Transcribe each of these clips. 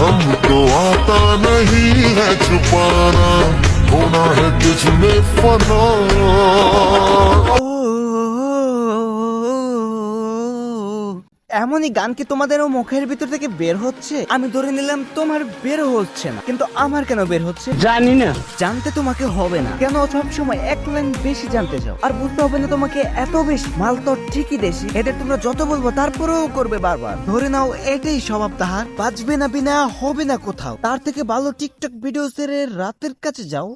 हमको आता नहीं है छुपाना, होना है तुझ में फना। এমনই গান কি তোমাদেরও মুখের ভিতর থেকে বের হচ্ছে? আমি ধরে নিলাম তোমার বের হচ্ছে না, কিন্তু আমার কেন বের হচ্ছে জানি না। জানতে তোমাকে হবে না, কেন সব সময় এক লাইন বেশি জানতে চাও? আর বুঝতে হবে না তোমাকে এত বেশি মাল তো ঠিকই দেশি, এদের তোমরা যত বলবো তারপরেও করবে বারবার। ধরে নাও এটাই স্বভাব তাহার, বাজবে না বিনা হবে না কোথাও। তার থেকে ভালো টিকটক ভিডিও সেরে রাতের কাছে যাও।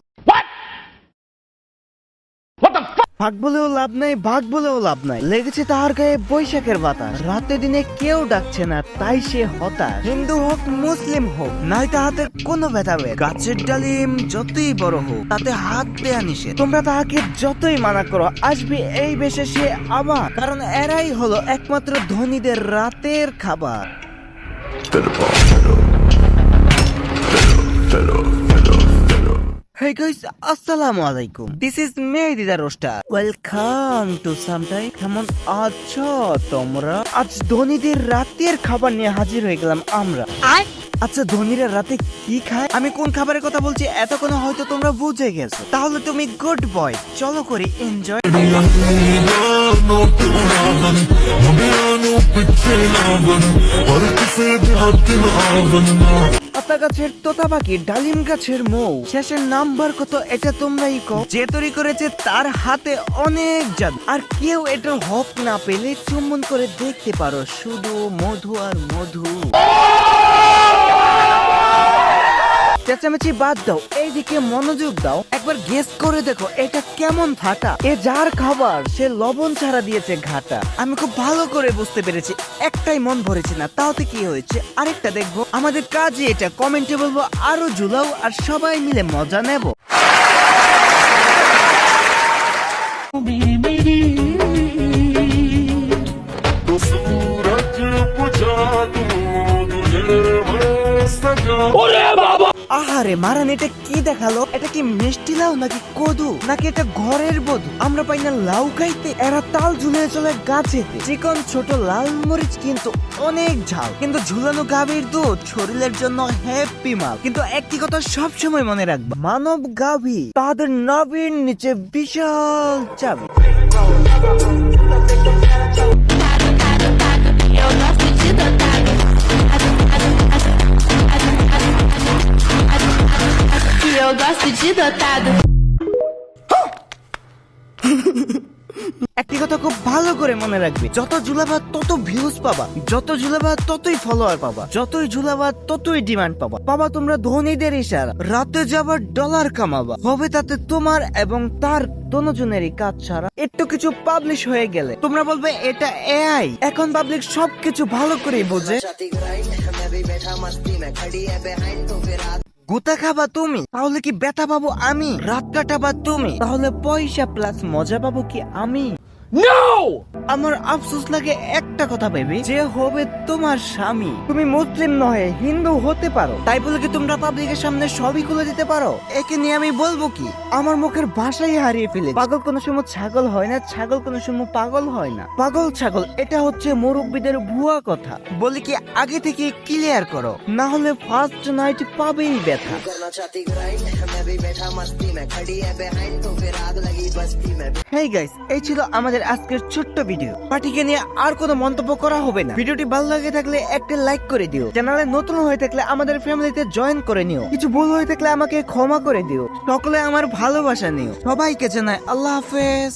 ভাগ বলেও লাভ নাই, ভাগ বলেও লাভ নাই, লেগেছে তাহার গায়ে বৈশাখের বাতাস। রাতে দিনে কেউ ডাকছে না, তাই সে হতাশ। হিন্দু হোক মুসলিম হোক, নাই তাহাতে কোনো ভেদাভেদ। গাছের ডালিম যতই বড় হোক, তাতে হাত দেয়া নিষেধ। তোমরা তাহাকে যতই মানা করো, আসবে এই বেশে সে আবার, কারণ এরাই হলো একমাত্র ধনীদের রাতের খাবার। Hey guys, আসসালামু আলাইকুম। This is Mehdi the Roaster. Welcome to Sometime. কেমন আছো তোমরা? আজ ধনীদের রাতের খাবার নিয়ে হাজির হয়ে গেলাম আমরা। আচ্ছা, ধনীরা রাতে কি খায়? আমি কোন খাবারের কথা বলছি এতক্ষণে হয়তো তোমরা বুঝে গেছো। তাহলে তুমি গুড বয়, চলো করি এনজয়। পাতা গাছের তোতা পাখি, ডালিম গাছের মৌ, শেষের নাম্বার কত এটা তোমরাই কও। যে তৈরি করেছে তার হাতে অনেক জাদু, আর কেউ এটার হক না পেলে চুম্বন করে দেখতে পারো শুধু মধু আর মধু। চেঁচামেচি বাদ দাও, এইদিকে মনোযোগ দাও। একবার গেস করে দেখো এটা কেমন ফাটা। এ যার খাবার সে লবণ ছাড়া দিয়েছে ঘাটা। আমি খুব ভালো করে বুঝতে পেরেছি, একটাই মন ভরেছে না, তাওতে কি হয়েছে আরেকটা দেখবো। আমাদের কাজে এটা, কমেন্টে বলবো আরো ঝুলাও আর সবাই মিলে মজা নেব। আহারে মারান, এটা কি দেখালো? এটা কি মিষ্টি লাউ নাকি কদু, নাকি এটা ঘরের বধু? আমরা পাই না লাউ খাইতে, এরা তাল ঝুলিয়ে চলে গাছেতে। চিকন ছোট লাল মরিচ কিন্তু অনেক ঝাল, কিন্তু ঝুলানো গাভীর দুধ শরীরের জন্য হ্যাপি মাল। কিন্তু একটি কথা সব সময় মনে রাখবা, মানব গাভী তাদের নাভির নিচে বিশাল চাবি। Eu gosto de dotado. একটি কথা খুব ভালো করে মনে রাখবে, যত ঝুলাবা তত ভিউজ পাবা, যত ঝুলাবা ততই ফলোয়ার পাবা, যতই ঝুলাবা ততই ডিমান্ড পাবা। পাবা তোমরা ধনীদের ইশারা, রাতে যাবার ডলার কামাবা। হবে তাতে তোমার এবং তার দোনোজনেরই কাজ ছাড়া। একটু কিছু পাবলিশ হয়ে গেলে তোমরা বলবে এটা এআই। এখন পাবলিক সবকিছু ভালো করেই বোঝে। গোতা খাবা তুমি, তাহলে কি ব্যথা পাবো আমি? রাত কাটাবা তুমি, তাহলে পয়সা প্লাস মজা পাবো কি আমি? আমার আফসোস লাগে একটা কথা ভেবে, যে হবে তোমার স্বামী। তুমি মুসলিম নহে হিন্দু হতে পারো, তাই বলে কি তোমরা পাবলিকের সামনে সবই খুলে দিতে পারো? একে নিয়ে আমি বলবো কি? আমার মুখের ভাষাই হারিয়ে ফেলে। পাগল কোনো সময় ছাগল হয় না, ছাগল কোনো সময় পাগল হয় না। পাগল ছাগল এটা হচ্ছে মুরব্বীদের ভুয়া কথা। বলি কি আগে থেকে ক্লিয়ার করো, না হলে ফার্স্ট নাইট পাবেই ব্যথা। হেই গাইস, এই ছিল আমাদের আজকের ছোট্ট ভিডিও। পার্টিকে নিয়ে আর কোনো মন্তব্য করা হবে না। ভিডিওটি ভালো লাগে থাকলে একটা লাইক করে দিও। চ্যানেলে নতুন হয়ে থাকলে আমাদের ফ্যামিলিতে জয়েন করে নিও। কিছু ভুল হয়ে থাকলে আমাকে ক্ষমা করে দিও। সকলে আমার ভালোবাসা নিও। সবাইকে জানাই আল্লাহ হাফেজ।